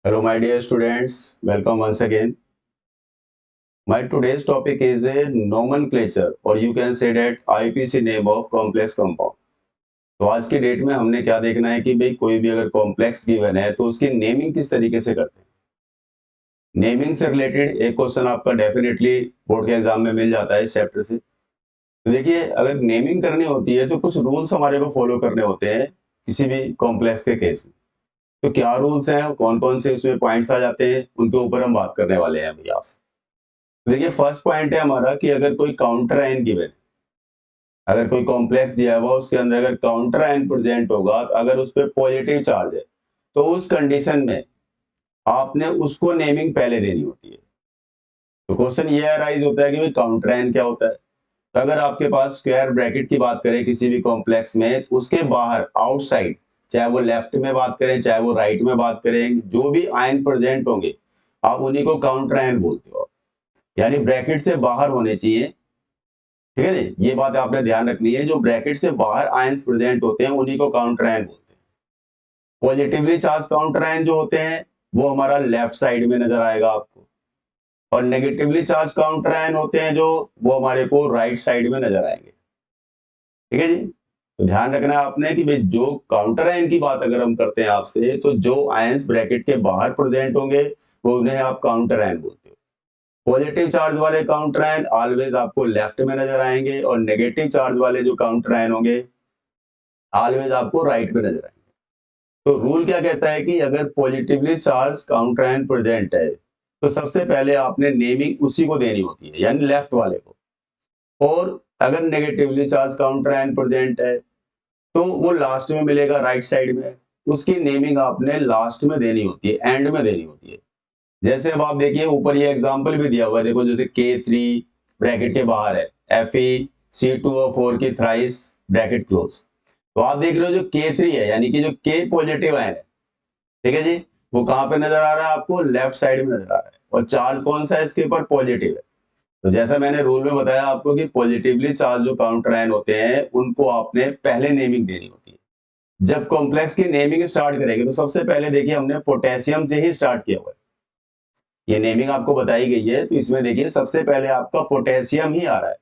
Hello, my dear students. Welcome once again. My today's topic is a nomenclature, or you can say that IPC name of complex compound. तो आज की date में हमने क्या देखना है कि भाई कोई भी अगर कॉम्प्लेक्स गिवन है तो उसकी नेमिंग किस तरीके से करते हैं। नेमिंग से रिलेटेड एक क्वेश्चन आपका डेफिनेटली बोर्ड के एग्जाम में मिल जाता है इस चैप्टर से। तो देखिए, अगर नेमिंग करनी होती है तो कुछ रूल्स हमारे को फॉलो करने होते हैं किसी भी कॉम्प्लेक्स के केस में। तो क्या रूल्स हैं, कौन कौन से उसमें पॉइंट्स आ जाते हैं, उनके ऊपर हम बात करने वाले हैं भैया आपसे। देखिए, फर्स्ट पॉइंट है हमारा कि अगर कोई काउंटर आयन गिवन है, अगर कोई कॉम्प्लेक्स दिया हुआ उसके अंदर अगर काउंटर आयन प्रेजेंट होगा, तो अगर उस पर पॉजिटिव चार्ज है तो उस कंडीशन में आपने उसको नेमिंग पहले देनी होती है। तो क्वेश्चन ये अराइज होता है कि भाई काउंटर आयन क्या होता है। तो अगर आपके पास स्क्वायर ब्रैकेट की बात करें किसी भी कॉम्प्लेक्स में, तो उसके बाहर आउटसाइड, चाहे वो लेफ्ट में बात करें चाहे वो राइट में बात करें, जो भी आयन प्रेजेंट होंगे आप उन्हीं को काउंटर आयन बोलते हो, यानी ब्रैकेट से बाहर होने चाहिए। ठीक है ना, ये बात आपने ध्यान रखनी है। जो ब्रैकेट से बाहर आयंस प्रेजेंट होते हैं उन्हीं को काउंटर आयन बोलते हैं। पॉजिटिवली चार्ज काउंटर आयन जो होते हैं वो हमारा लेफ्ट साइड में नजर आएगा आपको, और नेगेटिवली चार्ज काउंटर आयन होते हैं जो वो हमारे को राइट साइड में नजर आएंगे। ठीक है जी। तो ध्यान रखना है आपने कि भाई जो काउंटर आयन की बात अगर हम करते हैं आपसे, तो जो आयंस ब्रैकेट के बाहर प्रेजेंट होंगे वो उन्हें आप काउंटर आयन बोलते हो। पॉजिटिव चार्ज वाले काउंटर आयन ऑलवेज आपको लेफ्ट में नजर आएंगे, और नेगेटिव चार्ज वाले जो काउंटर आयन होंगे ऑलवेज आपको राइट में नजर आएंगे। तो रूल क्या कहता है कि अगर positively charge counter ion present है तो सबसे पहले आपने नेमिंग उसी को देनी होती है, यानी लेफ्ट वाले को। और अगर negatively charge counter ion present है तो वो लास्ट में मिलेगा राइट साइड में, उसकी नेमिंग आपने लास्ट में देनी होती है, एंड में देनी होती है। जैसे अब आप देखिए ऊपर ये एग्जांपल भी दिया हुआ है, देखो जैसे K3 ब्रैकेट के बाहर है, FeC2O4 की थ्राइस ब्रैकेट क्लोज। तो आप देख रहे हो जो K3 है, यानी कि जो K पॉजिटिव आयन है, ठीक है जी, वो कहां पे नजर आ रहा है आपको, लेफ्ट साइड में नजर आ रहा है। और चार्ज कौन सा है इसके ऊपर, पॉजिटिव है। तो जैसा मैंने रूल में बताया आपको कि पॉजिटिवली चार्ज जो काउंटर आयन होते हैं उनको आपने पहले नेमिंग देनी होती है। जब कॉम्प्लेक्स की नेमिंग स्टार्ट करेंगे तो सबसे पहले देखिए हमने पोटेशियम से ही स्टार्ट किया हुआ है। ये नेमिंग आपको बताई गई है, तो इसमें देखिए सबसे पहले आपका पोटेशियम ही आ रहा है।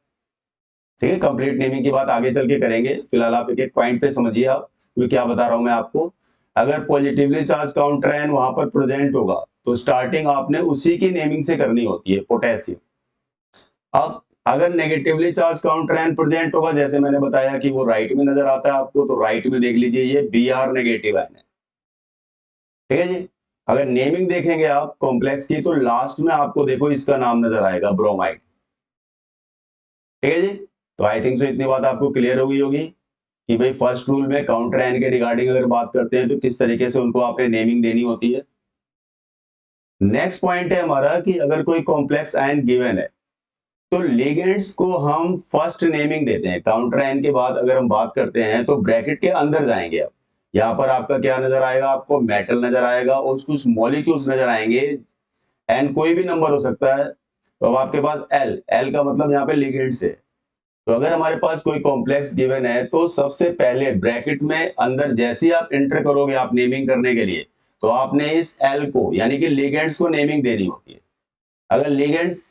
ठीक है, कंप्लीट नेमिंग की बात आगे चल के करेंगे, फिलहाल आप एक एक पॉइंट पे समझिए आप क्या बता रहा हूं मैं आपको। अगर पॉजिटिवली चार्ज काउंटर आयन वहां पर प्रेजेंट होगा तो स्टार्टिंग आपने उसी की नेमिंग से करनी होती है, पोटेशियम। अब अगर negatively charge counter ion present होगा, जैसे मैंने बताया कि वो राइट में नजर आता है आपको, तो राइट में देख लीजिए ये Br नेगेटिव आयन है। ठीक है जी। अगर नेमिंग देखेंगे आप कॉम्प्लेक्स की तो लास्ट में आपको देखो इसका नाम नजर आएगा, ब्रोमाइड। ठीक है जी। तो आई थिंक सो इतनी बात आपको क्लियर हो गई होगी कि भाई फर्स्ट रूल में काउंटर आयन के रिगार्डिंग अगर बात करते हैं तो किस तरीके से उनको आपने नेमिंग देनी होती है। नेक्स्ट पॉइंट है हमारा कि अगर कोई कॉम्प्लेक्स आयन गिवन है तो लिगेंड्स को हम फर्स्ट नेमिंग देते हैं। काउंटर आयन के बाद अगर हम बात करते हैं तो ब्रैकेट के अंदर जाएंगे। अब यहाँ पर आपका क्या नजर आएगा, आपको मेटल नजर आएगा और कुछ मॉलिक्यूल्स नजर आएंगे। एन कोई भी नंबर हो सकता है। तो अब आपके पास एल, एल का मतलब यहाँ पे लिगेंड्स है। तो अगर हमारे पास कोई कॉम्प्लेक्स गिवन है तो सबसे पहले ब्रैकेट में अंदर जैसे ही आप एंटर करोगे आप नेमिंग करने के लिए, तो आपने इस एल को यानी कि लिगेंड्स को नेमिंग देनी होती है। अगर लिगेंड्स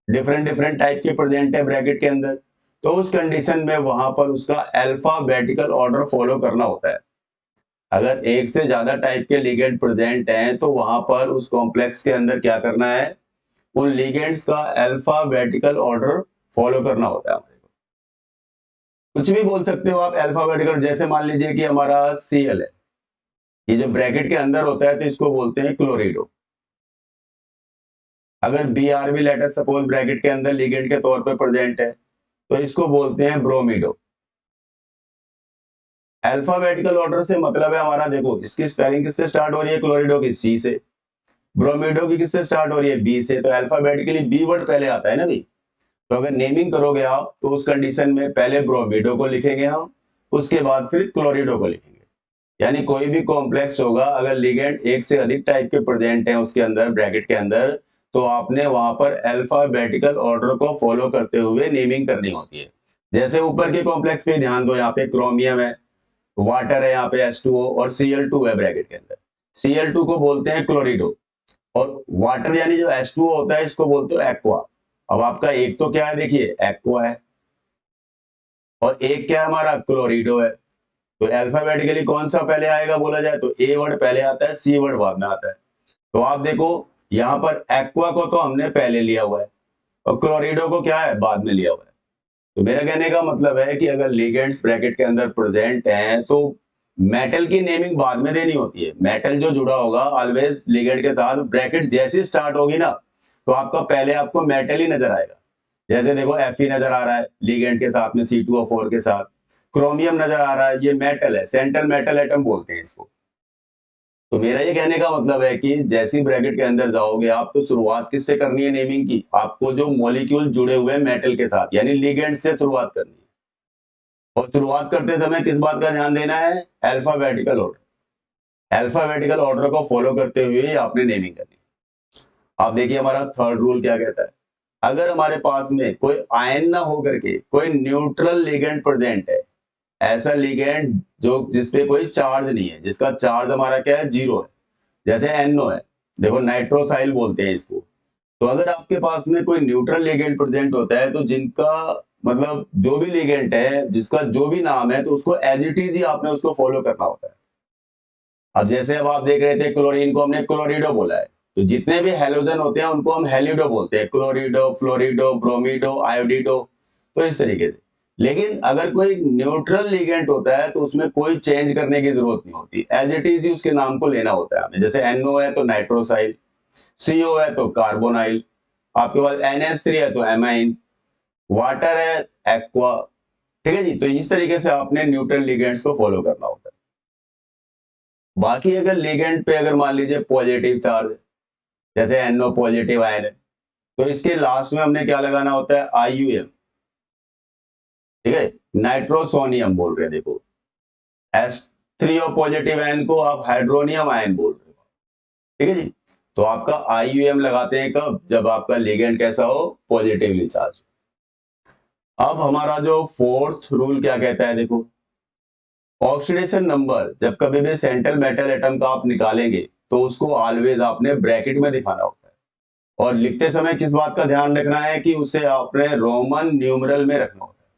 डिफरेंट डिफरेंट टाइप के प्रेजेंट है ब्रैकेट के अंदर, तो उस कंडीशन में वहां पर उसका अल्फाबेटिकल ऑर्डर फॉलो करना होता है। अगर एक से ज्यादा टाइप के लिगेंड प्रेजेंट हैं तो वहां पर उस कॉम्प्लेक्स के अंदर क्या करना है, उन लिगेंड्स का अल्फाबेटिकल ऑर्डर फॉलो करना होता है। कुछ भी बोल सकते हो आप अल्फाबेटिकल, जैसे मान लीजिए कि हमारा Cl है, ये जो ब्रैकेट के अंदर होता है तो इसको बोलते हैं क्लोरिडो। अगर Br भी लेटर सपोज ब्रैकेट के अंदर लिगेंड के तौर पे प्रेजेंट है तो इसको बोलते हैं ब्रोमिडो। अल्फाबेटिकल ऑर्डर से मतलब है हमारा, देखो इसकी स्पेलिंग किससे स्टार्ट हो रही है, क्लोरिडो की C से, ब्रोमिडो की किससे स्टार्ट हो रही है, B से। तो अल्फाबेटिकली B वर्ड पहले आता है ना भाई। तो अगर नेमिंग करोगे आप तो उस कंडीशन में पहले ब्रोमिडो को लिखेंगे हम, उसके बाद फिर क्लोरिडो को लिखेंगे। यानी कोई भी कॉम्प्लेक्स होगा अगर लिगेंड एक से अधिक टाइप के प्रेजेंट हैं उसके अंदर ब्रैकेट के अंदर, तो आपने वहां पर अल्फाबेटिकल ऑर्डर को फॉलो करते हुए नेमिंग करनी होती है। जैसे ऊपर के कॉम्प्लेक्स पे ध्यान दो, यहाँ पे क्रोमियम है, वाटर है यहाँ पे H2O और Cl2 है ब्रैकेट के अंदर। Cl2 को बोलते हैं क्लोरिडो, और वाटर यानी जो H2O होता है इसको बोलते हो एक्वा। अब आपका एक तो क्या है, देखिए एक्वा है, और एक क्या है हमारा, क्लोरिडो है। तो अल्फाबेटिकली कौन सा पहले आएगा बोला जाए तो ए वर्ड पहले आता है, सी वर्ड बाद में आता है। तो आप देखो यहाँ पर एक्वा को तो हमने पहले लिया हुआ है और क्लोरिडो को क्या है, बाद में लिया हुआ है। तो मेरा कहने का मतलब है कि अगर लिगेंड्स ब्रैकेट के अंदर प्रेजेंट हैं तो मेटल की नेमिंग बाद में देनी होती है। मेटल जो जुड़ा होगा ऑलवेज लिगेंड के साथ, ब्रैकेट जैसी स्टार्ट होगी ना तो आपका पहले आपको मेटल ही नजर आएगा। जैसे देखो Fe नजर आ रहा है लिगेंड के साथ में C2O4 के साथ, क्रोमियम नजर आ रहा है, ये मेटल है, सेंट्रल मेटल एटम बोलते हैं इसको। तो मेरा ये कहने का मतलब है कि जैसी ब्रैकेट के अंदर जाओगे आप तो शुरुआत किससे करनी है नेमिंग की, आपको जो मॉलिक्यूल जुड़े हुए हैं मेटल के साथ यानी लिगेंड से शुरुआत करनी है। और शुरुआत करते समय किस बात का ध्यान देना है, अल्फाबेटिकल ऑर्डर। अल्फाबेटिकल ऑर्डर को फॉलो करते हुए आपने नेमिंग करनी है। आप देखिए हमारा थर्ड रूल क्या कहता है, अगर हमारे पास में कोई आयन ना हो करके कोई न्यूट्रल लिगेंड प्रेजेंट है, ऐसा लिगेंड जो जिसपे कोई चार्ज नहीं है, जिसका चार्ज हमारा क्या है, जीरो है, जैसे NO है, देखो नाइट्रोसाइल बोलते हैं इसको। तो अगर आपके पास में कोई न्यूट्रल लिगेंड प्रेजेंट होता है तो जिनका मतलब जो भी लिगेंड है जिसका जो भी नाम है तो उसको एज इट इज ही आपने उसको फॉलो करना होता है। अब जैसे अब आप देख रहे थे क्लोरीन को हमने क्लोरिडो बोला है, तो जितने भी हेलोजन होते हैं उनको हम हेलिडो बोलते हैं, क्लोरिडो, फ्लोरिडो, ब्रोमिडो, आयोडिडो, तो इस तरीके से। लेकिन अगर कोई न्यूट्रल लिगेंड होता है तो उसमें कोई चेंज करने की जरूरत नहीं होती, एज इट इज ही उसके नाम को लेना होता है हमें। जैसे NO है तो नाइट्रोसाइल, CO है तो कार्बोनाइल, आपके पास NH3 है तो एमाइन, वाटर है एक्वा। ठीक है जी, तो इस तरीके से आपने न्यूट्रल लिगेंड्स को फॉलो करना होता है। बाकी अगर लिगेंड पे अगर मान लीजिए पॉजिटिव चार्ज, जैसे NO पॉजिटिव आयन है, तो इसके लास्ट में हमने क्या लगाना होता है, IUM। ठीक है, नाइट्रोसोनियम बोल रहे हैं, देखो H3O पॉजिटिव आयन को आप हाइड्रोनियम आयन बोल रहे हो। ठीक है जी, तो आपका IUM लगाते हैं कब, जब आपका लिगेंड कैसा हो, पॉजिटिवली चार्ज। अब हमारा जो फोर्थ रूल क्या कहता है, देखो ऑक्सीडेशन नंबर जब कभी भी सेंट्रल मेटल एटम का आप निकालेंगे तो उसको ऑलवेज आपने ब्रैकेट में दिखाना होता है, और लिखते समय किस बात का ध्यान रखना है कि उसे आपने रोमन न्यूमरल में रखना होता है।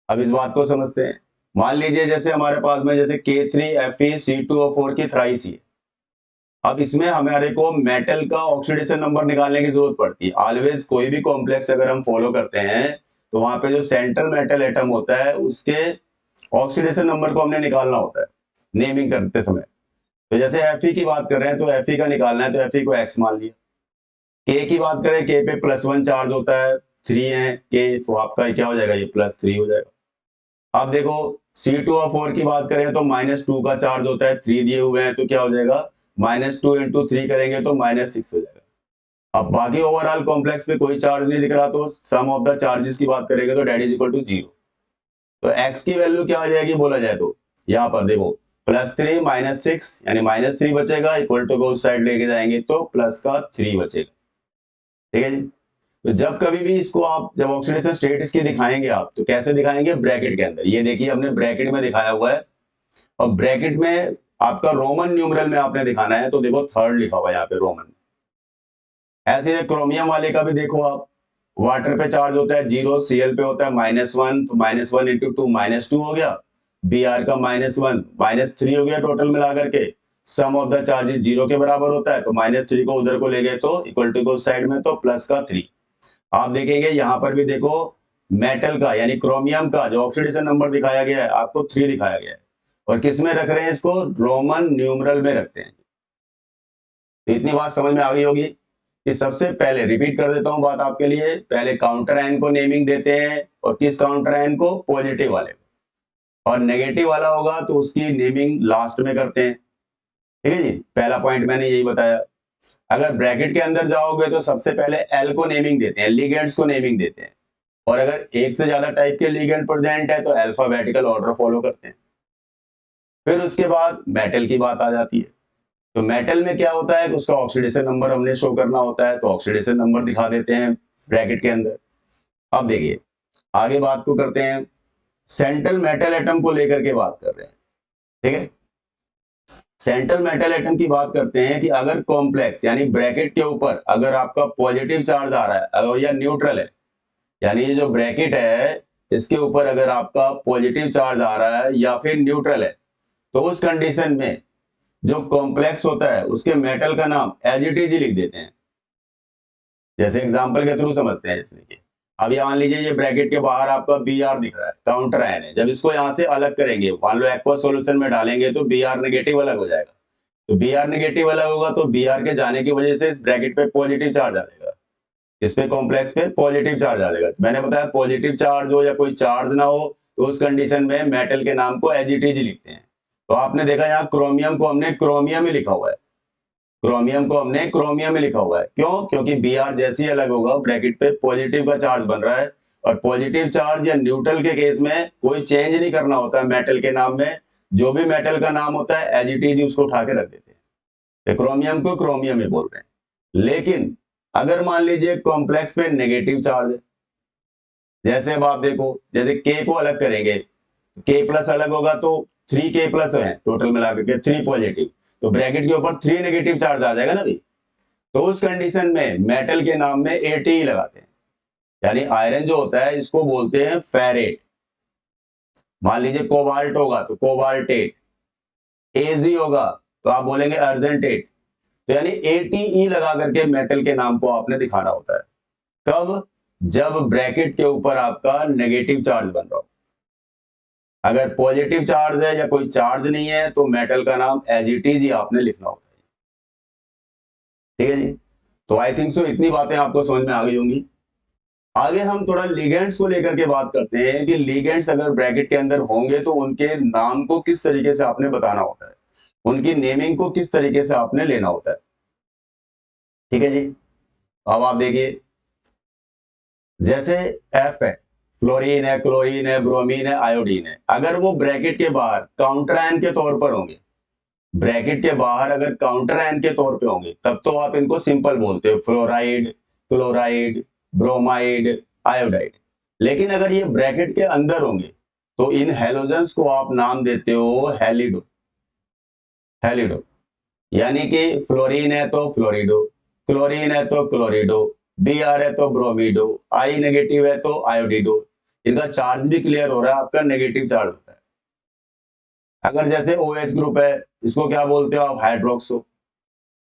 अब इस बात को समझते हैं। मान लीजिए जैसे हमारे पास में जैसे K3Fe2O4 की थ्राइस ही, अब इसमें हमारे को मेटल का ऑक्सीडेशन नंबर निकालने की जरूरत पड़ती है। ऑलवेज कोई भी कॉम्प्लेक्स अगर हम फॉलो करते हैं तो वहां पे जो सेंट्रल मेटल एटम होता है उसके ऑक्सीडेशन नंबर को हमने निकालना होता है नेमिंग करते समय। तो जैसे Fe की बात कर रहे हैं तो Fe का निकालना है तो Fe को X मान लिया। K की बात करें, K पे +1 चार्ज होता है, 3 है K, तो आपका क्या हो जाएगा, ये +3 हो जाएगा। आप देखो C2O4 की बात करें तो -2 का चार्ज होता है, 3 दिए हुए हैं तो क्या हो जाएगा, -2 × 3 करेंगे तो -6 हो जाएगा। अब बाकी ओवरऑल कॉम्प्लेक्स में कोई चार्ज नहीं दिख रहा तो सम ऑफ द चार्जेस की बात करेंगे तो डेट इज इक्वल टू 0। तो x की वैल्यू क्या आ जाएगी बोला जाए तो यहाँ पर देखो +3 -6 यानी -3 बचेगा, इक्वल टू को उस साइड लेके जाएंगे तो प्लस का 3 बचेगा। ठीक है जी, तो जब कभी भी इसको आप जब ऑक्सीडेशन स्टेट इसकी दिखाएंगे आप तो कैसे दिखाएंगे, ब्रैकेट के अंदर। ये देखिए हमने ब्रैकेट में दिखाया हुआ है, और ब्रैकेट में आपका रोमन न्यूमरल में आपने दिखाना है तो देखो थर्ड लिखा हुआ है यहाँ पे रोमन। ऐसे क्रोमियम वाले का भी देखो आप, वाटर पे चार्ज होता है 0, Cl पे होता है -1, तो -1 × 2 -2 हो गया, Br का -1 -3 हो गया, टोटल मिला करके सम ऑफ द चार्जेस 0 के बराबर होता है, तो -3 को उधर को ले गए तो इक्वल टू को साइड में तो प्लस का 3। आप देखेंगे यहाँ पर भी देखो मेटल का यानी क्रोमियम का जो ऑक्सीडेशन नंबर दिखाया गया है आपको 3 दिखाया गया है, और किस में रख रहे हैं इसको, रोमन न्यूमरल में रखते हैं। तो इतनी बात समझ में आ गई होगी कि सबसे पहले रिपीट कर देता हूं बात आपके लिए, पहले काउंटर आयन को नेमिंग देते हैं, और किस काउंटर आयन को, पॉजिटिव वाले को, और नेगेटिव वाला होगा तो उसकी नेमिंग लास्ट में करते हैं। ठीक है जी, पहला पॉइंट मैंने यही बताया। अगर ब्रैकेट के अंदर जाओगे तो सबसे पहले एल को नेमिंग देते हैं, लिगेंड्स को नेमिंग देते हैं, और अगर एक से ज्यादा टाइप के लिगेंड प्रेजेंट है तो अल्फाबेटिकल ऑर्डर फॉलो करते हैं। फिर उसके बाद मेटल की बात आ जाती है। तो मेटल में क्या होता है कि उसका ऑक्सीडेशन नंबर हमने शो करना होता है, तो ऑक्सीडेशन नंबर दिखा देते हैं ब्रैकेट के अंदर। अब देखिए आगे बात को करते हैं, सेंट्रल मेटल एटम को लेकर के बात कर रहे हैं। ठीक है, सेंट्रल मेटल एटम की बात करते हैं कि अगर कॉम्प्लेक्स यानी ब्रैकेट के ऊपर अगर आपका पॉजिटिव चार्ज आ रहा है अगर या न्यूट्रल है, यानी ये जो ब्रैकेट है इसके ऊपर अगर आपका पॉजिटिव चार्ज आ रहा है या फिर न्यूट्रल है, तो उस कंडीशन में जो कॉम्प्लेक्स होता है उसके मेटल का नाम एज इट इज ही लिख देते हैं। जैसे एग्जांपल के थ्रू समझते हैं। जैसे कि अब यहाँ मान लीजिए ये ब्रैकेट के बाहर आपका बी आर दिख रहा है, काउंटर आयन है। जब इसको यहाँ से अलग करेंगे, मान लो एक्वस सॉल्यूशन में डालेंगे तो बी आर नेगेटिव अलग हो जाएगा। तो बी आर नेगेटिव अलग होगा तो बी आर के जाने की वजह से इस ब्रैकेट पे पॉजिटिव चार्ज आ जाएगा, इस पे कॉम्प्लेक्स पे पॉजिटिव चार्ज आ जाएगा। मैंने बताया पॉजिटिव चार्ज हो या कोई चार्ज ना हो तो उस कंडीशन में मेटल के नाम को एज इट इज लिखते हैं। तो आपने देखा यहाँ क्रोमियम को हमने क्रोमियम ही लिखा हुआ है, क्रोमियम को हमने क्रोमियम में लिखा हुआ है। क्यों? क्योंकि बी आर जैसे ही अलग होगा ब्रैकेट पे पॉजिटिव का चार्ज बन रहा है, और पॉजिटिव चार्ज या न्यूट्रल के केस में कोई चेंज नहीं करना होता है मेटल के नाम में। जो भी मेटल का नाम होता है एज इट इज उसको उठा के रख देते हैं, तो क्रोमियम को क्रोमियम ही बोल रहे हैं। लेकिन अगर मान लीजिए कॉम्प्लेक्स पे नेगेटिव चार्ज है, जैसे अब आप देखो, जैसे के को अलग करेंगे, के प्लस अलग होगा तो 3k प्लस है टोटल मिलाकर के 3 पॉजिटिव, तो ब्रैकेट के ऊपर 3 नेगेटिव चार्ज आ जाएगा ना भाई। तो उस कंडीशन में मेटल के नाम में एटी ही लगाते हैं, यानी आयरन जो होता है इसको बोलते हैं फेरेट। मान लीजिए कोबाल्ट होगा तो कोबाल्टेट, एजी होगा तो आप बोलेंगे अर्जेंटेट। तो यानी एटीई लगा करके मेटल के नाम को आपने दिखाना होता है। कब? जब ब्रैकेट के ऊपर आपका नेगेटिव चार्ज बन रहा हो। अगर पॉजिटिव चार्ज है या कोई चार्ज नहीं है तो मेटल का नाम एज इट इज ही आपने लिखना होता है। ठीक है जी। तो आई थिंक सो इतनी बातें आपको समझ में आ गई होंगी। आगे हम थोड़ा लिगेंड्स को लेकर के बात करते हैं कि लिगेंड्स अगर ब्रैकेट के अंदर होंगे तो उनके नाम को किस तरीके से आपने बताना होता है, उनकी नेमिंग को किस तरीके से आपने लेना होता है। ठीक है जी। अब आप देखिए, जैसे एफ है, फ्लोरीन है, क्लोरीन है, ब्रोमीन है, आयोडीन है, अगर वो ब्रैकेट के बाहर काउंटर आयन के तौर पर होंगे, ब्रैकेट के बाहर अगर काउंटर आयन के तौर पे होंगे तब तो आप इनको सिंपल बोलते हो, फ्लोराइड, क्लोराइड, ब्रोमाइड, आयोडाइड। लेकिन अगर ये ब्रैकेट के अंदर होंगे तो इन हेलोजेंस को आप नाम देते हो हेलिडो, हेलिडो। यानी कि फ्लोरीन है तो फ्लोरिडो, क्लोरीन है तो क्लोरिडो, बी आर है तो ब्रोमिडो, आई नेगेटिव है तो आयोडिडो। इनका चार्ज भी क्लियर हो रहा है, आपका नेगेटिव चार्ज होता है। अगर जैसे ओ एच ग्रुप है, इसको क्या बोलते हो आप? Hydroxo.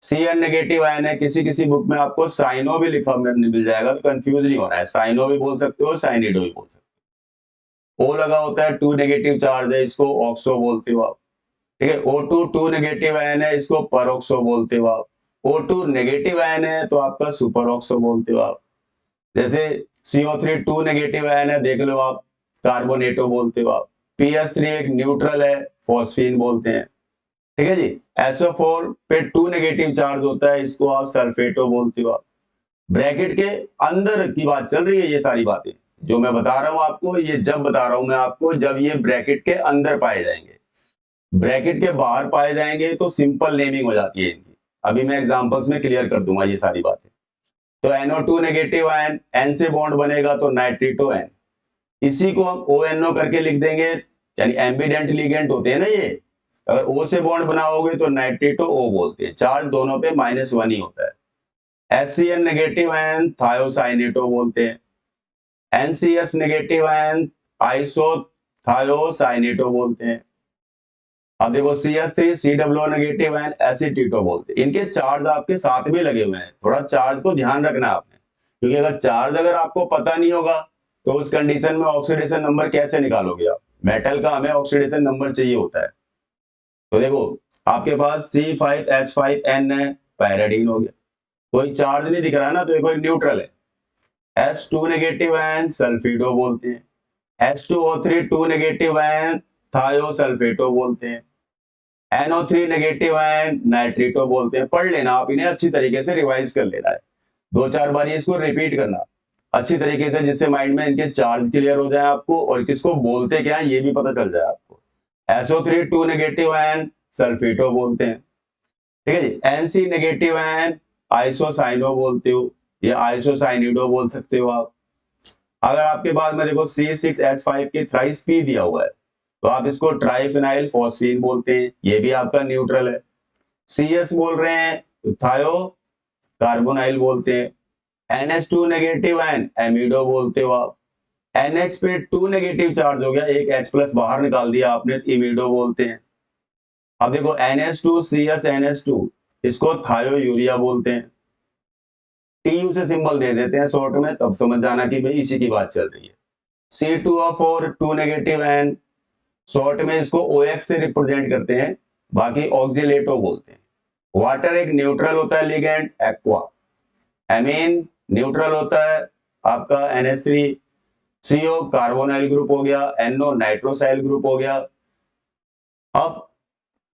C N negative ion है, किसी किसी बुक में आपको साइनो भी लिखा मिल जाएगा, तो कंफ्यूज नहीं होना है, साइनो भी बोल सकते हो, साइनिडो भी बोल सकते हो। ओ लगा होता है, टू नेगेटिव चार्ज है, इसको ऑक्सो बोलते हो आप। ठीक है, O2 टू नेगेटिव आयन है, इसको परऑक्सो बोलते हो आप। O2 नेगेटिव आयन है तो आपका सुपर ऑक्सो बोलते हो आप। जैसे CO3 टू नेगेटिव आयन है, देख लो आप, कार्बोनेटो बोलते हो आप। PS3 एक न्यूट्रल है, फॉस्फीन बोलते हैं। ठीक है जी। SO4 पे टू नेगेटिव चार्ज होता है, इसको आप सल्फेटो बोलते हो आप। ब्रैकेट के अंदर की बात चल रही है, ये सारी बातें जो मैं बता रहा हूं आपको, ये जब बता रहा हूं मैं आपको जब ये ब्रैकेट के अंदर पाए जाएंगे। ब्रैकेट के बाहर पाए जाएंगे तो सिंपल नेमिंग हो जाती है इनकी। अभी मैं एग्जांपल्स में क्लियर कर दूंगा ये सारी बातें। तो NO2 नेगेटिव आयन, N से बॉन्ड बनेगा तो नाइट्रिटो N, इसी को हम ONO करके लिख देंगे, यानी एम्बिडेंट लिगेंड होते हैं ना ये। अगर O से बॉन्ड बनाओगे तो नाइट्रिटो O बोलते हैं, चार्ज दोनों पे -1 ही होता है। HCN नेगेटिव आयन थायोसाइनेटो बोलते हैं। NCS नेगेटिव आयन आइसोथायोसाइनेटो बोलते हैं। अब देखो CH3 COO नेगेटिव आयन एसिटिटो बोलते हैं। इनके चार्ज आपके साथ में लगे हुए हैं, थोड़ा चार्ज को ध्यान रखना आपने, क्योंकि अगर चार्ज अगर आपको पता नहीं होगा तो उस कंडीशन में ऑक्सीडेशन नंबर कैसे निकालोगे आप? मेटल का हमें ऑक्सीडेशन नंबर चाहिए होता है। तो देखो आपके पास C5H5N है, पैराडीन हो गया, कोई चार्ज नहीं दिख रहा ना, तो देखो एक न्यूट्रल है। H2 नेगेटिव आयन सल्फिडो बोलते हैं। H2O3 टू नेगेटिव आयन थायोसल्फेटो बोलते हैं। NO3 नेगेटिव आयन नाइट्रिटो बोलते हैं। पढ़ लेना आप इन्हें अच्छी तरीके से, रिवाइज कर लेना है, 2-4 बार इसको रिपीट करना अच्छी तरीके से, जिससे माइंड में इनके चार्ज क्लियर हो जाए आपको, और किसको बोलते क्या है ये भी पता चल जाए आपको। SO3 टू नेगेटिव आयन सल्फेटो बोलते हैं। ठीक है जी। NC नेगेटिव आयन आइसोसाइनो बोलते हो, या आइसोसाइनिडो बोल सकते हो आप। अगर आपके पास में देखो C6H5 के थ्राइस P दिया हुआ है तो आप इसको ट्राइफिनाइल फॉस्फीन बोलते हैं, ये भी आपका न्यूट्रल है। CS बोल रहे हैं तो थायो कार्बोनाइल बोलते हैं। NH2 नेगेटिव आयन एमिडो बोलते हो आप। NH पे 2 नेगेटिव चार्ज हो गया, एक H प्लस बाहर निकाल दिया आपने, इमिडो बोलते हैं। अब देखो NH2CSNH2, इसको थायो यूरिया बोलते हैं। TU से सिंबल दे देते हैं शॉर्ट में, तब समझ जाना कि भाई इसी की बात चल रही है। C2O4 2 नेगेटिव आयन, शॉर्ट में इसको OX से रिप्रेजेंट करते हैं, बाकी ऑक्जिलेटो बोलते हैं। वाटर एक न्यूट्रल होता है लिगेंड, एक्वा। एमीन न्यूट्रल होता है आपका NH3। CO कार्बोनाइल ग्रुप हो गया, NO नाइट्रोसाइल ग्रुप हो गया। अब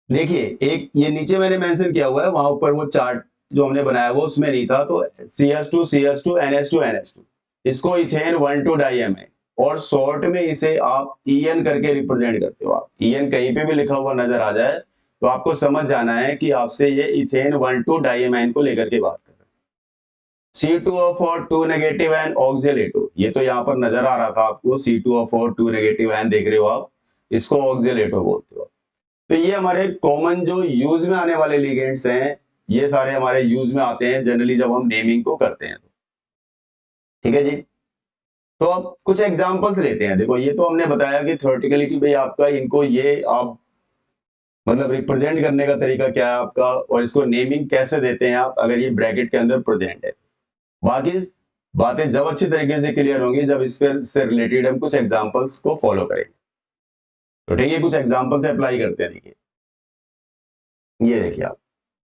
देखिए, एक ये नीचे मैंने मेंशन किया हुआ है, वहां ऊपर वो चार्ट जो हमने बनाया वो उसमें नहीं था, तो CH2 NH2 NH2, इसको इथेन 1,2 डाइएमाइन, और शॉर्ट में इसे आप EN करके रिप्रेजेंट करते हो। आप EN कहीं पे भी लिखा हुआ नजर आ जाए तो आपको समझ जाना है कि आपसे ये इथेन 1,2 डाइएमाइन को लेकर के बात कर रहे हैं। C2O4 2 नेगेटिव आयन ऑक्जेलेटो, ये तो यहाँ पर नजर आ रहा था आपको, C2O4 2 नेगेटिव आयन देख रहे हो आप, इसको ऑक्जेलेटो बोलते हो। तो ये हमारे कॉमन जो यूज में आने वाले लिगेंड्स हैं, ये सारे हमारे यूज में आते हैं जनरली जब हम नेमिंग को करते हैं। ठीक है जी। तो अब कुछ एग्जांपल्स लेते हैं। देखो, ये तो हमने बताया कि थ्योरेटिकली कि भाई आपका इनको ये आप मतलब रिप्रेजेंट करने का तरीका क्या है आपका, और इसको नेमिंग कैसे देते हैं आप अगर ये ब्रैकेट के अंदर प्रेजेंट है। बाकी बातें जब अच्छी तरीके से क्लियर होंगी जब इस पर से रिलेटेड हम कुछ एग्जांपल्स को फॉलो करेंगे। तो ठीक है, कुछ एग्जांपल से अप्लाई करते हैं। देखिए, ये देखिए आप,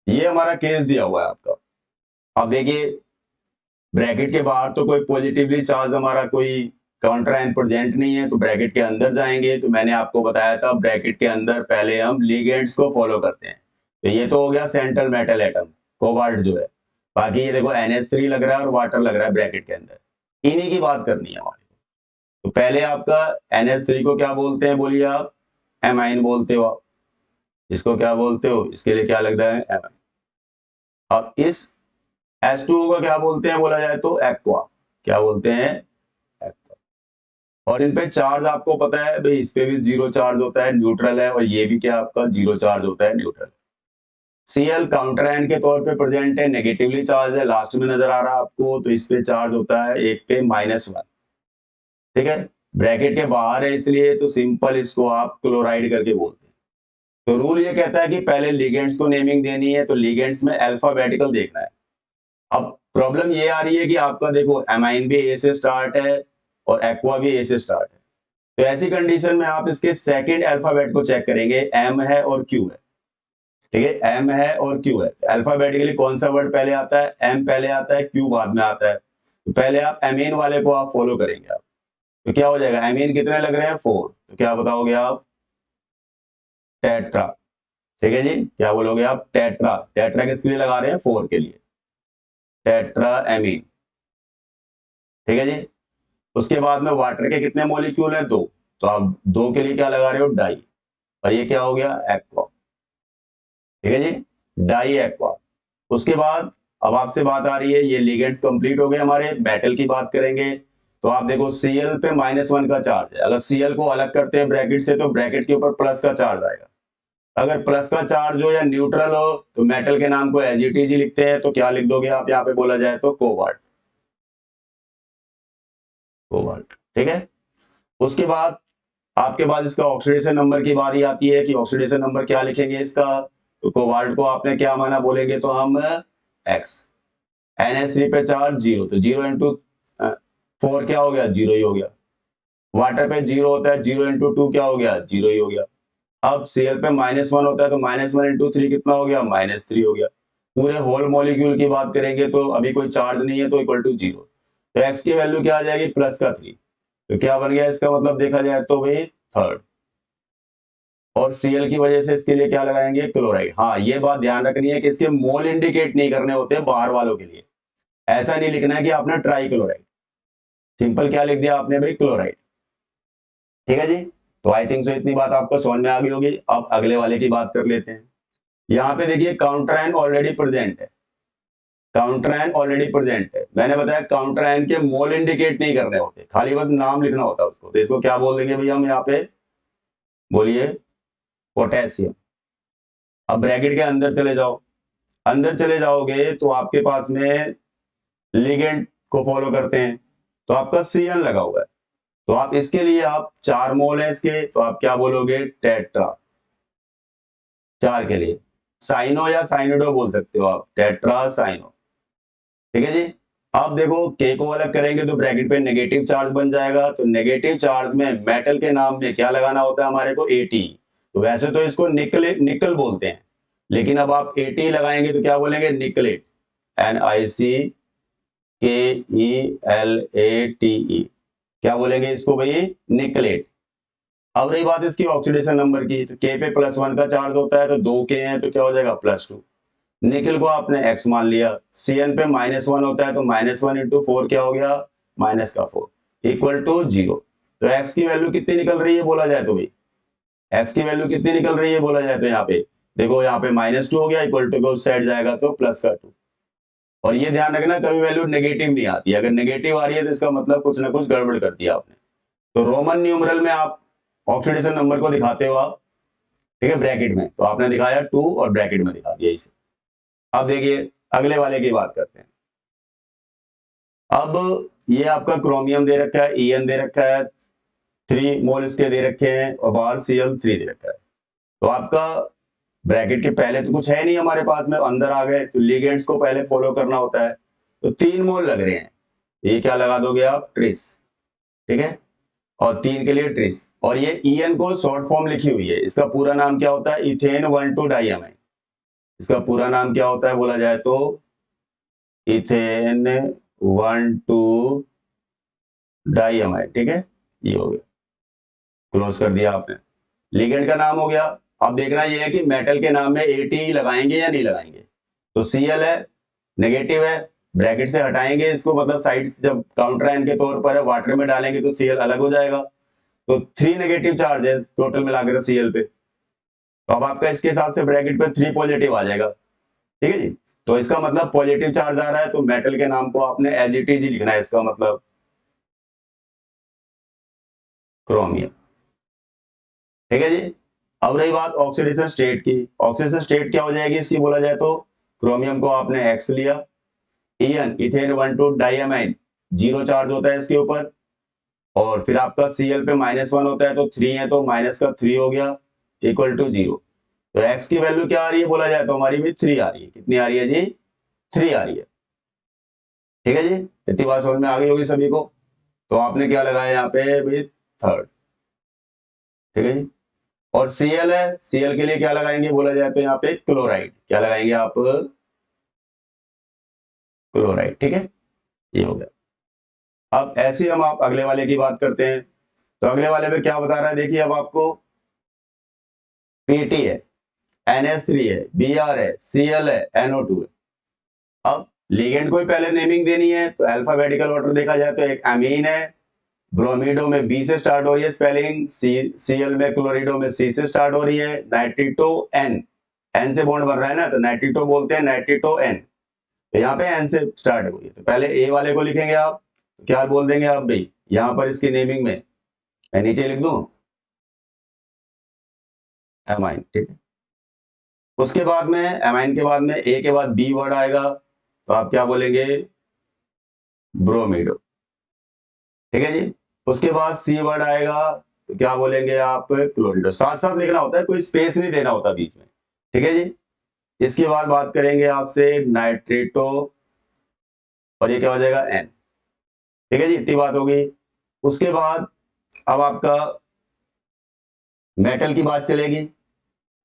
ये हमारा केस दिया हुआ है आपका। अब देखिए, ब्रैकेट के बाहर तो कोई पॉजिटिवली चार्ज हमारा कोई काउंटर आयन प्रेजेंट नहीं है, तो ब्रैकेट के अंदर जाएंगे तो मैंने आपको बताया था ब्रैकेट के अंदर पहले हम लिगेंड्स को फॉलो करते हैं। तो ये तो हो गया सेंट्रल मेटल एटम, कोबाल्ट जो है। बाकी ये देखो NH3 लग रहा है और वाटर लग रहा है ब्रैकेट के अंदर, इन्हीं की बात करनी है हमारी। तो पहले आपका NH3 को क्या बोलते हैं, बोलिए आप, एमाइन बोलते हो आप। इसको क्या बोलते हो, इसके लिए क्या लग रहा है, एमाइन। अब इस H2O का क्या बोलते हैं बोला जाए तो एक्वा, क्या बोलते हैं, एक्वा। और इन पे चार्ज आपको पता है भाई, इस पे भी जीरो चार्ज होता है, न्यूट्रल है, और ये भी क्या आपका जीरो चार्ज होता है, न्यूट्रल। Cl काउंटर आयन के तौर पे प्रेजेंट है, नेगेटिवली चार्ज है, लास्ट में नजर आ रहा है आपको, तो इस पे चार्ज होता है एक पे -1। ठीक है, ब्रैकेट के बाहर है इसलिए तो सिंपल इसको आप क्लोराइड करके बोलते हैं। तो रूल ये कहता है कि पहले लिगेंड्स को नेमिंग देनी है, तो लिगेंड्स में अल्फाबेटिकल देखना है। अब प्रॉब्लम ये आ रही है कि आपका देखो एमाइन भी ए से स्टार्ट है और एक्वा भी ए से स्टार्ट है, तो ऐसी कंडीशन में आप इसके सेकंड अल्फाबेट को चेक करेंगे, एम है और क्यू है। ठीक है, एम है और क्यू है, अल्फाबेटिकली कौन सा वर्ड पहले आता है, एम पहले आता है, क्यू बाद में आता है। तो पहले आप एमीन वाले को आप फॉलो करेंगे आप, तो क्या हो जाएगा, एमीन कितने लग रहे हैं, 4, तो क्या बताओगे आप, टेट्रा। ठीक है जी, क्या बोलोगे आप, टेट्रा। टेट्रा किसके लिए लगा रहे हैं, 4 के लिए, टेट्रा एमीन। ठीक है जी। उसके बाद में वाटर के कितने मॉलिक्यूल हैं, 2, तो आप 2 के लिए क्या लगा रहे हो, डाई, और ये क्या हो गया, एक्वा। ठीक है जी, डाई एक्वा। उसके बाद अब आपसे बात आ रही है, ये लिगेंड्स कंप्लीट हो गए हमारे, मेटल की बात करेंगे। तो आप देखो Cl पे -1 का चार्ज है, अगर Cl को अलग करते हैं ब्रैकेट से तो ब्रैकेट के ऊपर प्लस का चार्ज आएगा। अगर प्लस का चार्ज हो या न्यूट्रल हो तो मेटल के नाम को एजिटीजी लिखते हैं, तो क्या लिख दोगे आप यहाँ पे बोला जाए तो, कोबाल्ट, कोबाल्ट। ठीक है, उसके बाद आपके पास इसका ऑक्सीडेशन नंबर की बारी आती है कि ऑक्सीडेशन नंबर क्या लिखेंगे इसका। तो कोबाल्ट को आपने क्या माना बोलेंगे तो हम X। NH3 पे चार्ज 0, तो 0 इंटू 4 क्या हो गया, 0 ही हो गया। वाटर पे 0 होता है, 0 इंटू 2 क्या हो गया, 0 ही हो गया। अब Cl पे -1 होता है, तो -1 इंटू 3 कितना हो गया, -3 हो गया। पूरे होल मॉलिक्यूल की बात करेंगे तो अभी कोई चार्ज नहीं है, तो इक्वल टू 0, तो X की वैल्यू क्या आ जाएगी, +3। तो क्या बन गया इसका मतलब देखा जाए तो भाई थर्ड। और Cl की वजह से इसके लिए क्या लगाएंगे, क्लोराइड। हाँ, ये बात ध्यान रखनी है कि इसके मोल इंडिकेट नहीं करने होते बाहर वालों के लिए, ऐसा नहीं लिखना है कि आपने ट्राई क्लोराइड, सिंपल क्या लिख दिया आपने भाई, क्लोराइड। ठीक है जी। तो आई थिंक सो इतनी बात आपको समझ में आ गई होगी। अब अगले वाले की बात कर लेते हैं। यहाँ पे देखिए काउंटर आयन ऑलरेडी प्रेजेंट है, काउंटर आयन ऑलरेडी प्रेजेंट है। मैंने बताया काउंटर आयन के मोल इंडिकेट नहीं करने होते, खाली बस नाम लिखना होता है उसको, तो इसको क्या बोल देंगे भैया हम यहाँ पे, बोलिए पोटेशियम। अब ब्रैकेट के अंदर चले जाओ, अंदर चले जाओगे तो आपके पास में लिगेंड को फॉलो करते हैं, तो आपका Cn लगा हुआ है, तो आप इसके लिए आप 4 मोल है इसके, तो आप क्या बोलोगे टेट्रा, 4 के लिए साइनो या साइनिडो बोल सकते हो आप, टेट्रा साइनो। ठीक है जी। अब देखो के को अलग करेंगे तो ब्रैकेट पे नेगेटिव चार्ज बन जाएगा, तो नेगेटिव चार्ज में मेटल के नाम में क्या लगाना होता है हमारे को Ate, तो वैसे तो इसको निकल बोलते हैं, लेकिन अब आप Ate लगाएंगे तो क्या बोलेंगे निकलेट, NiCKELATE, क्या बोलेंगे इसको भाई निकलेट। अब रही बात इसकी ऑक्सीडेशन नंबर की, तो के पे +1 का चार्ज होता है, तो 2 के हैं तो क्या हो जाएगा +2। निकल को आपने x मान लिया, Cn पे -1 होता है तो -1 × 4 क्या हो गया -4 इक्वल टू 0। तो x की वैल्यू कितनी निकल रही है बोला जाए तो भाई, x की वैल्यू कितनी निकल रही है बोला जाए तो यहाँ पे देखो, यहाँ पे -2 हो गया, इक्वल टू उस साइड जाएगा तो +2। और ये ध्यान रखना कभी वैल्यू नेगेटिव नहीं आती, अगर नेगेटिव आ रही है तो इसका मतलब कुछ ना कुछ गड़बड़ कर दिया आपने। तो रोमन न्यूमरल में आप ऑक्सीडेशन नंबर को दिखाते हो आप, ठीक है ब्रैकेट में, तो आपने दिखाया 2 और ब्रैकेट में दिखा दिया इसे। अब देखिए अगले वाले की बात करते हैं। अब ये आपका क्रोमियम दे रखा है, En दे रखा है, 3 मोल इसके दे रखे हैं और बाहर Cl3 दे रखा है। तो आपका ब्रैकेट के पहले तो कुछ है नहीं हमारे पास में, अंदर आ गए तो लिगेंड्स को पहले फॉलो करना होता है, तो 3 मोल लग रहे हैं, ये क्या लगा दोगे आप ट्रिस, ठीक है, और 3 के लिए ट्रिस। और ये En को शॉर्ट फॉर्म लिखी हुई है, इसका पूरा नाम क्या होता है इथेन 1,2 डाइअमाइन, इसका पूरा नाम क्या होता है बोला जाए तो इथेन 1,2 डाइअमाइन, ठीक है, ये हो गया, क्लोज कर दिया आपने, लिगेंड का नाम हो गया। अब देखना ये है कि मेटल के नाम में Ate लगाएंगे या नहीं लगाएंगे, तो Cl है नेगेटिव है, ब्रैकेट से हटाएंगे इसको, मतलब साइड जब काउंटर आयन के तौर पर है, वाटर में डालेंगे तो Cl अलग हो जाएगा, तो 3 नेगेटिव चार्ज है टोटल मिलाकर Cl पे, तो अब आपका इसके हिसाब से ब्रैकेट पे 3 पॉजिटिव आ जाएगा, ठीक है जी। तो इसका मतलब पॉजिटिव चार्ज आ रहा है, तो मेटल के नाम को आपने एज इट इज लिखना है, इसका मतलब क्रोमियम, ठीक है जी। अब रही बात ऑक्सीडेशन स्टेट की, ऑक्सीडेशन स्टेट क्या हो जाएगी इसकी बोला जाए तो, क्रोमियम को आपने X लिया, En इथेन 1,2 डाइअमाइन 0 चार्ज होता है इसके ऊपर, और फिर आपका Cl पे -1 होता है तो 3 है तो -3 हो गया इक्वल टू 0। तो X की वैल्यू क्या आ रही है बोला जाए तो हमारी भी 3 आ रही है, कितनी आ रही है जी 3 आ रही है, ठीक है जी। इतनी बात समझ में आ गई होगी सभी को। तो आपने क्या लगाया यहाँ पे भाई थर्ड, ठीक है जी। और Cl है, Cl के लिए क्या लगाएंगे बोला जाए तो यहाँ पे क्लोराइड, क्या लगाएंगे आप क्लोराइड, ठीक है, ये हो गया। अब ऐसे हम आप अगले वाले की बात करते हैं, तो अगले वाले में क्या बता रहा है देखिए, अब आपको Pt है, NH3 है, Br है, Cl है, NO2 है। अब लिगेंड को ही पहले नेमिंग देनी है, तो अल्फाबेटिकल ऑर्डर देखा जाए तो एक अमीन है, ब्रोमीडो में बी से स्टार्ट हो रही है स्पेलिंग, Cl में क्लोरिडो में C से स्टार्ट हो रही है, नाइट्रिटो N से बॉन्ड बन रहा है ना, तो नाइट्रिटो बोलते हैं, नाइट्रिटो N, तो यहाँ पे N से स्टार्ट हो रही है, तो पहले ए वाले को लिखेंगे आप, तो क्या बोल देंगे आप भाई यहाँ पर इसकी नेमिंग में, मैं नीचे लिख दूं एमाइन, ठीक है। उसके बाद में एमाइन के बाद में ए के बाद बी वर्ड आएगा, तो आप क्या बोलेंगे ब्रोमीडो, ठीक है जी। उसके बाद सी वर्ड आएगा तो क्या बोलेंगे आप क्लोरिडो, साथ साथ लिखना होता है, कोई स्पेस नहीं देना होता बीच में, ठीक है जी। इसके बाद बात करेंगे आपसे नाइट्रेटो, और ये क्या हो जाएगा एन, ठीक है जी, इतनी बात हो गई। उसके बाद अब आपका मेटल की बात चलेगी,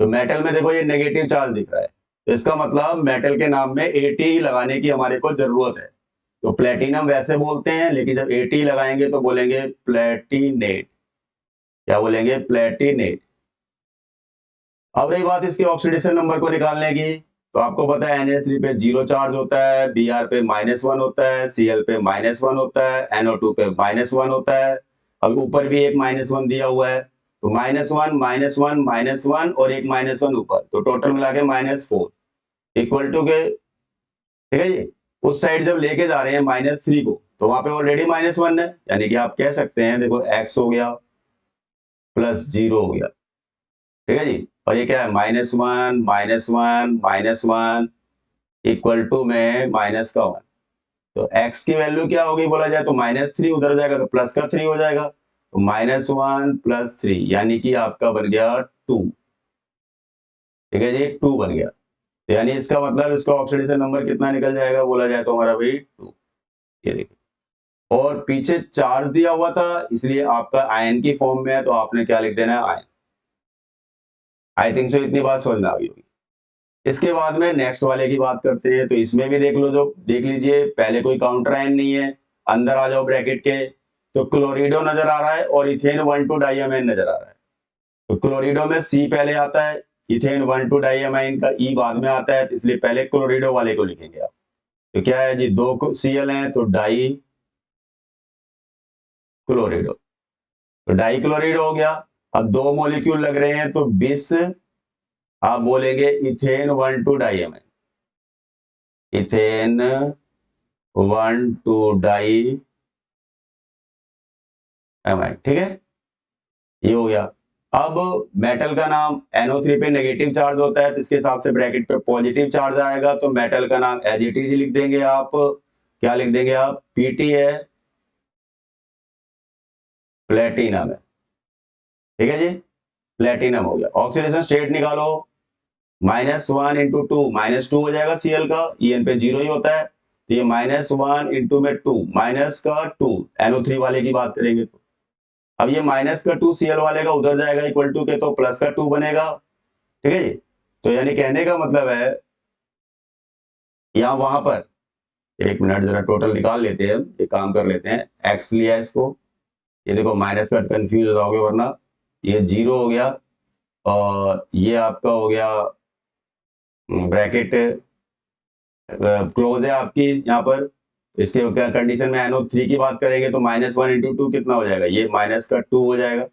तो मेटल में देखो ये नेगेटिव चार्ज दिख रहा है, तो इसका मतलब मेटल के नाम में Ate लगाने की हमारे को जरूरत है, तो प्लेटिनम वैसे बोलते हैं, लेकिन जब Ate लगाएंगे तो बोलेंगे प्लेटिनेट, क्या बोलेंगे प्लेटिनेट। अब रही बात इसके ऑक्सीडेशन नंबर को निकालने की, तो आपको पता है NH3 पे 0 चार्ज होता है, Br पे -1 होता है, Cl पे -1 होता है, NO2 पे -1 होता है, अब ऊपर भी एक -1 दिया हुआ है, तो -1 -1 -1 और एक -1 ऊपर, तो टोटल मिला के -4 इक्वल टू के, ठीक है जी। उस साइड जब लेके जा रहे हैं -3 को, तो वहां पे ऑलरेडी -1 है, यानी कि आप कह सकते हैं देखो x हो गया +0 हो गया, ठीक है जी। और ये क्या है, -1 -1 -1 इक्वल टू में माइनस का 1। तो x की वैल्यू क्या होगी बोला जाए तो -3, उधर जाएगा तो प्लस का 3 हो जाएगा, तो -1 + 3 यानी कि आपका बन गया 2। ठीक है जी, 2 बन गया। तो यानी इसका मतलब इसका ऑक्सीडेशन नंबर कितना निकल जाएगा बोला जाए तो हमारा भाई 2। ये देखिए, और पीछे चार्ज दिया हुआ था इसलिए आपका आयन की फॉर्म में है, तो आपने क्या लिख देना है, आयन। आई थिंक सो इतनी बात समझ में आ गई होगी। इसके बाद में नेक्स्ट वाले की बात करते हैं। तो इसमें भी देख लो, जो देख लीजिए, पहले कोई काउंटर आयन नहीं है, अंदर आ जाओ ब्रैकेट के, तो क्लोरिडो नजर आ रहा है और इथेन 1,2 डाइअमाइन नजर आ रहा है। तो क्लोरिडो में C पहले आता है, इथेन 1,2 डाइअमाइन का E बाद में आता है, तो इसलिए पहले क्लोरिडो वाले को लिखेंगे आप। तो क्या है जी, 2 Cl हैं तो डाई क्लोरिडो, तो डाई क्लोरिडो हो गया। अब 2 मॉलिक्यूल लग रहे हैं तो 20 आप बोलेंगे ethane 1,2 diamine, ethane 1,2 diamine. ठीक है, ये हो गया। अब मेटल का नाम, NO3 पे नेगेटिव चार्ज होता है तो इसके हिसाब से ब्रैकेट पे पॉजिटिव चार्ज आएगा, तो मेटल का नाम एज इट इज लिख देंगे आप। क्या लिख देंगे आप, Pt है, प्लेटिनम है। ठीक है जी, प्लेटिनम हो गया। ऑक्सीडेशन स्टेट निकालो, -1 × 2 -2 हो जाएगा Cl का, En पे 0 ही होता है, तो ये -1 × में 2 माइनस का 2, NO3 वाले की बात करेंगे तो अब ये माइनस का 2 Cl वाले का उधर जाएगा इक्वल टू के, तो प्लस का 2 बनेगा। ठीक है जी, तो यानी कहने का मतलब है यहां वहां पर, एक मिनट जरा टोटल निकाल लेते हैं, एक काम कर लेते हैं, x लिया इसको, ये देखो माइनस का कंफ्यूज हो जाओगे वरना, ये 0 हो गया और ये आपका हो गया ब्रैकेट क्लोज है आपकी यहाँ पर। इसके क्या कंडीशन में NO3 की बात करेंगे तो -1 × 2 कितना हो जाएगा, ये माइनस का 2 हो जाएगा।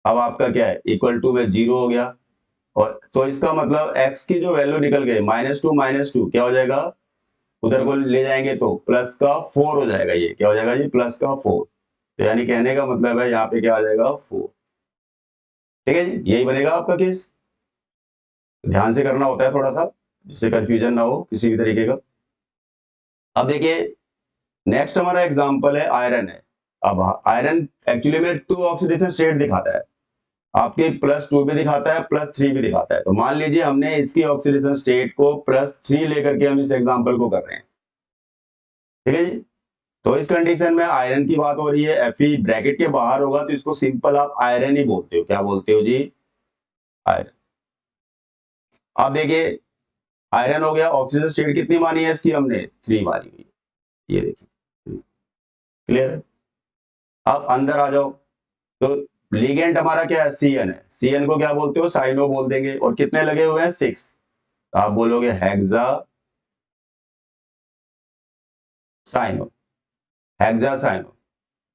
अब आपका क्या है, इक्वल टू में 0 हो गया, और तो इसका मतलब x की जो वैल्यू निकल गई -2 क्या हो जाएगा, उधर को ले जाएंगे तो प्लस का 4 हो जाएगा। ये क्या हो जाएगा जी, प्लस का 4। तो यानी कहने का मतलब है यहाँ पे क्या आ जाएगा, 4। ठीक है जी, यही बनेगा आपका केस। ध्यान से करना होता है थोड़ा सा, जिससे कंफ्यूजन ना हो किसी भी तरीके का। अब देखिए, नेक्स्ट हमारा एग्जांपल है आयरन है। अब आयरन एक्चुअली में 2 ऑक्सीडेशन स्टेट दिखाता है, आपके +2 भी दिखाता है, +3 भी दिखाता है। तो मान लीजिए हमने इसकी ऑक्सीडेशन स्टेट को +3 लेकर के हम इस एग्जांपल को कर रहे हैं। ठीक है जी, तो इस कंडीशन में आयरन की बात हो रही है, Fe ब्रैकेट के बाहर होगा तो इसको सिंपल आप आयरन ही बोलते हो। क्या बोलते हो जी, आयरन। आप देखिए, आयरन हो गया, ऑक्सीजन स्टेट कितनी मानी है इसकी हमने, 3 मानी हुई है। ये देखिए, क्लियर है। अब अंदर आ जाओ, तो लिगेंड हमारा क्या है, Cn है। Cn को क्या बोलते हो, साइनो बोल देंगे, और कितने लगे हुए हैं, 6। तो आप बोलोगे हेक्सा साइनो, हेक्सा साइनो।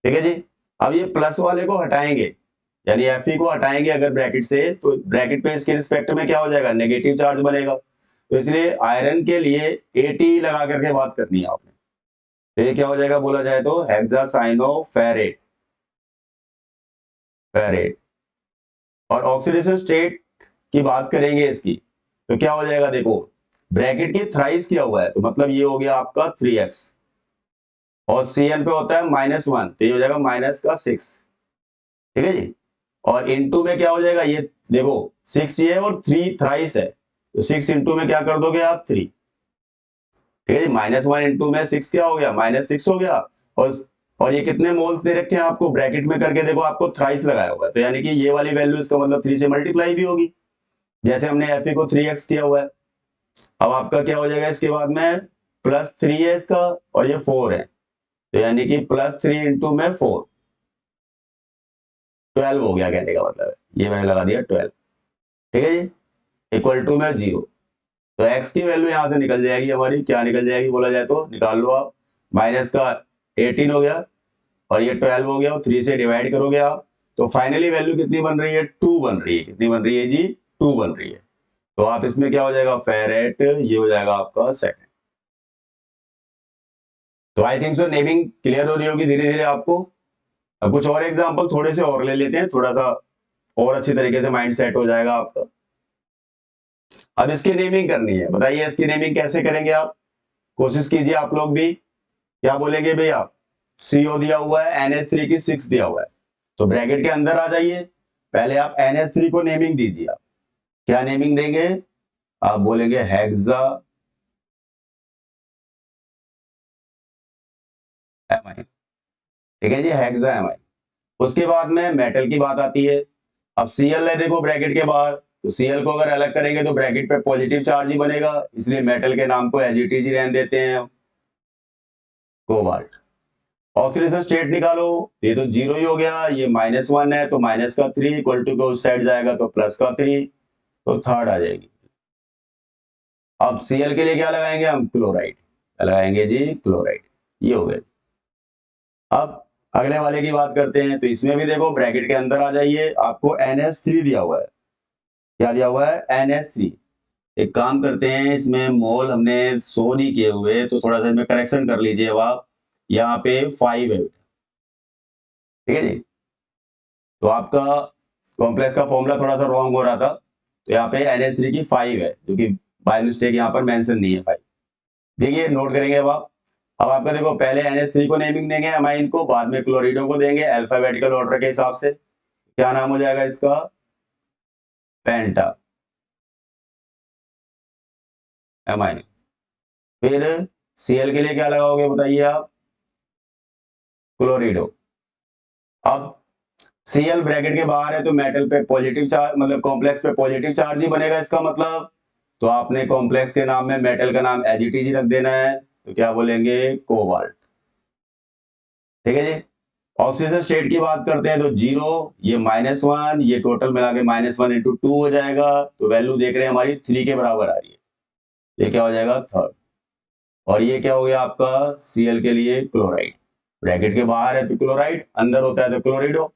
ठीक है जी, अब ये प्लस वाले को हटाएंगे, यानी Fe को हटाएंगे अगर ब्रैकेट से, तो ब्रैकेट पे इसके रिस्पेक्ट में क्या हो जाएगा, नेगेटिव चार्ज बनेगा। तो इसलिए आयरन के लिए AT लगा करके बात करनी है आपने। तो ये क्या हो जाएगा बोला जाए तो हेक्सासाइनोफेरेट, फेरेट। और ऑक्सीडेशन स्टेट की बात करेंगे इसकी, तो क्या हो जाएगा, देखो ब्रैकेट के थ्राइस किया हुआ है, तो मतलब ये हो गया आपका 3x, और Cn पे होता है -1, तो ये हो जाएगा माइनस का 6। ठीक है जी, और इनटू में क्या हो जाएगा, ये देखो 6 ये और 3 थ्राइस है, तो 6 इंटू में क्या कर दोगे आप, 3। ठीक है जी, -1 इंटू में 6 क्या हो गया, -6 हो गया। और ये कितने मोल्स दे रखे हैं आपको, ब्रैकेट में करके देखो, आपको थ्राइस लगाया हुआ है, तो यानी कि ये वाली वैल्यू इसका मतलब 3 से मल्टीप्लाई भी होगी, जैसे हमने Fe को 3x किया हुआ है। अब आपका क्या हो जाएगा इसके बाद में, +3 है इसका, और ये 4 है, तो यानी कि +3 इंटू में 4, 12 हो गया, कहने का मतलब है ये मैंने लगा दिया 12। ठीक है जी, इक्वल टू में 0। तो x की वैल्यू यहां से निकल जाएगी हमारी, क्या निकल जाएगी बोला जाए तो, निकाल लो आप, माइनस का 18 हो गया, और ये 12 हो गया, और 3 से डिवाइड करोगे आप, तो फाइनली वैल्यू कितनी बन रही है, 2 बन रही है। कितनी बन रही है जी, 2 बन रही है। तो आप इसमें क्या हो जाएगा, फेरेट, ये हो जाएगा आपका सेकंड। तो I think so naming clear हो रही होगी धीरे धीरे आपको। अब कुछ और एग्जांपल थोड़े से और ले लेते हैं, थोड़ा सा और अच्छी तरीके से माइंड सेट हो जाएगा आपका। अब इसकी नेमिंग करनी है, बताइए इसकी नेमिंग कैसे करेंगे आप, कोशिश कीजिए आप लोग भी। क्या बोलेंगे भैया, CO दिया हुआ है, NH3 की 6 दिया हुआ है, तो ब्रैकेट के अंदर आ जाइए, पहले आप NH3 को नेमिंग दीजिए। आप क्या नेमिंग देंगे, आप बोलेंगे हेक्सा एमाइन, ठीक है जी, हेक्सा एमाइन। उसके बाद में मेटल की बात आती है। अब Cl है देखो ब्रैकेट के बाहर, तो Cl को अगर अलग करेंगे तो ब्रैकेट पे पॉजिटिव चार्ज ही बनेगा, इसलिए मेटल के नाम को एज इट इज ही रहने देते हैं हम, कोबाल्ट। ऑक्सीडेशन स्टेट निकालो, ये तो जीरो ही हो गया, ये -1 है तो माइनस का 3 इक्वल टू उस साइड जाएगा तो प्लस का 3, तो थर्ड आ जाएगी। अब Cl के लिए क्या लगाएंगे हम, क्लोराइड लगाएंगे जी, क्लोराइड, ये हो गया। अब अगले वाले की बात करते हैं, तो इसमें भी देखो ब्रैकेट के अंदर आ जाइए, आपको NH3 दिया हुआ है, क्या दिया हुआ है, NH3। एक काम करते हैं, इसमें मोल हमने शो नहीं किए हुए, तो थोड़ा सा इसमें करेक्शन कर लीजिए अब आप, यहाँ पे 5 है, ठीक है जी। तो आपका कॉम्प्लेक्स का फॉर्मूला थोड़ा सा रॉन्ग हो रहा था, तो यहाँ पे NH3 की 5 है, जो कि बाय मिस्टेक यहाँ पर मेंशन नहीं है 5। देखिए नोट करेंगे अब आपका देखो, पहले NH3 को नेमिंग देंगे अमाइन को, बाद में क्लोरिडो को देंगे अल्फाबेटिकल ऑर्डर के हिसाब से। क्या नाम हो जाएगा इसका, पेंटा एमाइन। फिर Cl के लिए क्या लगाओगे बताइए आप, क्लोरिडो। अब Cl ब्रैकेट के बाहर है तो मेटल पे पॉजिटिव चार्ज, मतलब कॉम्प्लेक्स पे पॉजिटिव चार्ज ही बनेगा इसका मतलब, तो आपने कॉम्प्लेक्स के नाम में मेटल का नाम एज इट इज ही रख देना है, तो क्या बोलेंगे, कोबाल्ट, ठीक है जी। ऑक्सीजन स्टेट की बात करते हैं तो जीरो, ये -1, ये टोटल मिला के -1 इंटू 2 हो जाएगा, तो वैल्यू देख रहे हैं हमारी 3 के बराबर आ रही है, ये क्या हो जाएगा, थर्ड। और ये क्या हो गया आपका, Cl के लिए क्लोराइड, ब्रैकेट के बाहर है तो क्लोराइड, अंदर होता है तो क्लोरिडो।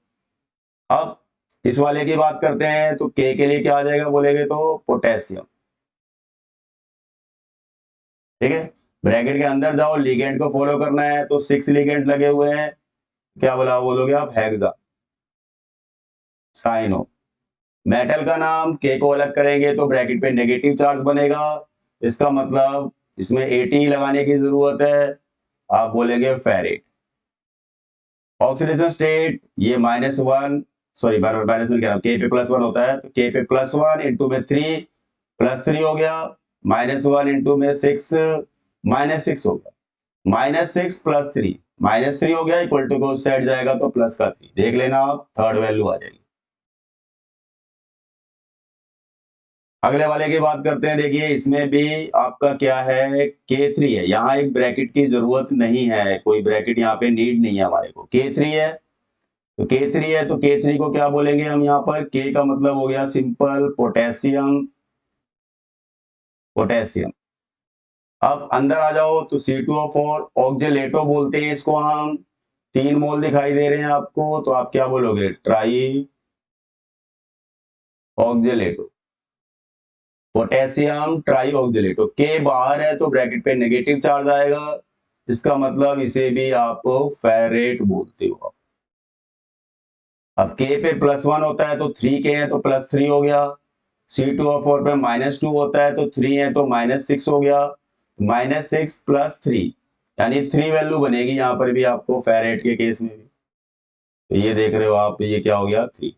अब इस वाले की बात करते हैं, तो K के लिए क्या आ जाएगा बोलेंगे तो पोटेशियम, ठीक है। ब्रैकेट के अंदर जाओ, लिगेंड को फॉलो करना है, तो 6 लिगेंड लगे हुए हैं, क्या बोलोगे आप, हेक्सा साइनो। मेटल का नाम K को अलग करेंगे तो ब्रैकेट पे नेगेटिव चार्ज बनेगा, इसका मतलब इसमें AT लगाने की जरूरत है, आप बोलेंगे फेरेट। ऑक्सीडेशन स्टेट, ये -1, सॉरी बार बार माइनस में कह रहा हूं, K पे +1 होता है, तो K पे +1 इंटू में 3, +3 हो गया, -1 इंटू में 6, -6 हो गया, -6 +3, -3 हो गया, इक्वल टू को उस साइड जाएगा तो प्लस का 3, देख लेना आप, थर्ड वैल्यू आ जाएगी। अगले वाले की बात करते हैं, देखिए इसमें भी आपका क्या है, K3 है, यहाँ एक ब्रैकेट की जरूरत नहीं है, कोई ब्रैकेट यहाँ पे नीड नहीं है हमारे को, K3 है, तो K3 है तो K3 को क्या बोलेंगे हम, यहाँ पर K का मतलब हो गया सिंपल पोटेशियम, पोटेशियम। अब अंदर आ जाओ तो C2O4 ऑक्जेलेटो बोलते हैं इसको हम, 3 मोल दिखाई दे रहे हैं आपको, तो आप क्या बोलोगे, try oxalato, potassium try oxalato. के बाहर है तो ब्रैकेट पे नेगेटिव चार्ज आएगा, इसका मतलब इसे भी आप फेरेट बोलते हो। अब K पे +1 होता है तो 3K है तो +3 हो गया, C2O4 पे -2 होता है तो 3 है तो -6 हो गया, -6 + 3, यानी 3 वैल्यू बनेगी यहाँ पर भी आपको फेरेट के केस में भी, तो ये देख रहे हो आप, ये क्या हो गया, 3।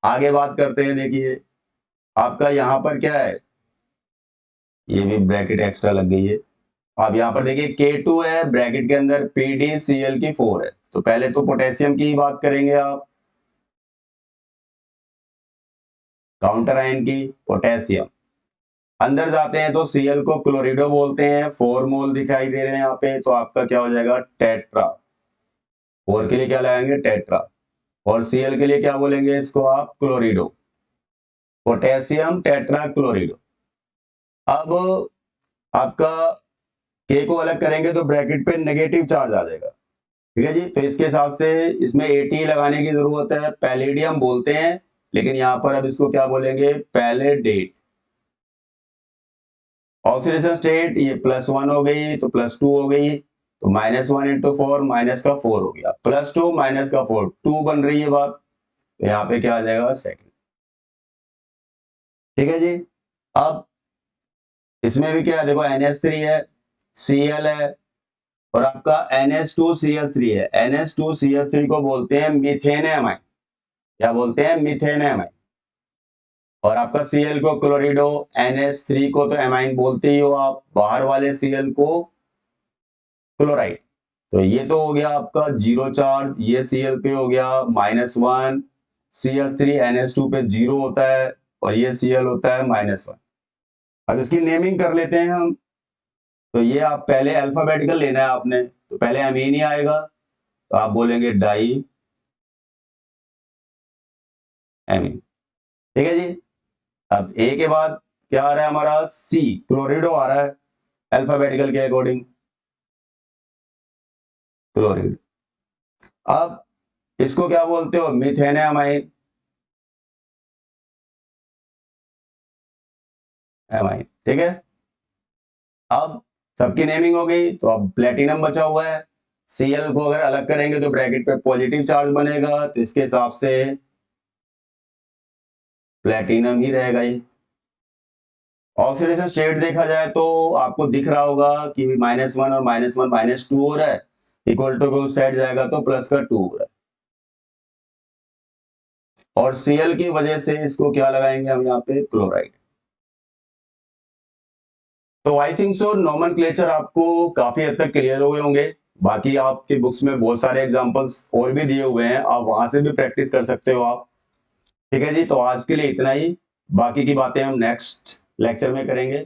आगे बात करते हैं, देखिए आपका यहाँ पर क्या है, ये भी ब्रैकेट एक्स्ट्रा लग गई है। अब यहाँ पर देखिए K2 है, ब्रैकेट के अंदर PdCl की 4 है, तो पहले तो पोटेशियम की बात करेंगे आप, काउंटर आयन की, पोटेशियम। अंदर जाते हैं तो Cl को क्लोरिडो बोलते हैं, 4 मोल दिखाई दे रहे हैं यहाँ पे, तो आपका क्या हो जाएगा, टेट्रा, 4 के लिए क्या लगाएंगे, टेट्रा। और Cl के लिए क्या बोलेंगे इसको आप, क्लोरिडो, पोटेशियम टेट्रा क्लोरिडो। अब आपका K को अलग करेंगे तो ब्रैकेट पे नेगेटिव चार्ज आ जाएगा, ठीक है जी, तो इसके हिसाब से इसमें AT लगाने की जरूरत है, पैलेडियम बोलते हैं, लेकिन यहां पर अब इसको क्या बोलेंगे, पैलेडेट। ऑक्सीडेशन स्टेट, ये +1 हो गई तो +2 हो गई, तो -1 इंटू 4 माइनस का 4 हो गया, +2 माइनस का 4, 2 बन रही है बात, तो यहाँ पे क्या आ जाएगा सेकंड। ठीक है जी। अब इसमें भी क्या है, देखो NH3 है, Cl है, और आपका NH2CH3 है। NH2CH3 को बोलते हैं मीथेन एमाइन। क्या बोलते हैं? Methane amine. और आपका Cl को क्लोरिडो, NH3 को तो एमाइन बोलते ही हो आप, बाहर वाले Cl को क्लोराइड। तो ये तो हो गया आपका जीरो चार्ज, ये Cl पे हो गया -1, CH3 NH2 पे 0 होता है, और ये Cl होता है -1। अब इसकी नेमिंग कर लेते हैं हम। तो ये आप पहले अल्फाबेटिकल लेना है आपने, तो पहले अमीन ही आएगा, तो आप बोलेंगे डाई एमीन। ठीक है जी। अब ए के बाद क्या आ रहा है हमारा? सी, क्लोरिडो आ रहा है अल्फाबेटिकल के अकॉर्डिंग, क्लोरिड। अब इसको क्या बोलते हो? मीथेनएमाइन, एमाइन। ठीक है। अब सबकी नेमिंग हो गई, तो अब प्लेटिनम बचा हुआ है। Cl को अगर अलग करेंगे तो ब्रैकेट पे पॉजिटिव चार्ज बनेगा, तो इसके हिसाब से प्लेटिनम ही रहेगा ये। ऑक्सीडेशन स्टेट देखा जाए तो आपको दिख रहा होगा कि -1 और -1 -2 हो रहा है, इक्वल टू को उस साइड जाएगा तो +2 हो रहा है। और Cl की वजह से इसको क्या लगाएंगे हम यहाँ पे? क्लोराइड। तो आई थिंक सो नोमेनक्लेचर आपको काफी हद तक क्लियर हो गए होंगे। बाकी आपकी बुक्स में बहुत सारे एग्जांपल्स और भी दिए हुए हैं, आप वहां से भी प्रैक्टिस कर सकते हो आप। ठीक है जी। तो आज के लिए इतना ही, बाकी की बातें हम नेक्स्ट लेक्चर में करेंगे।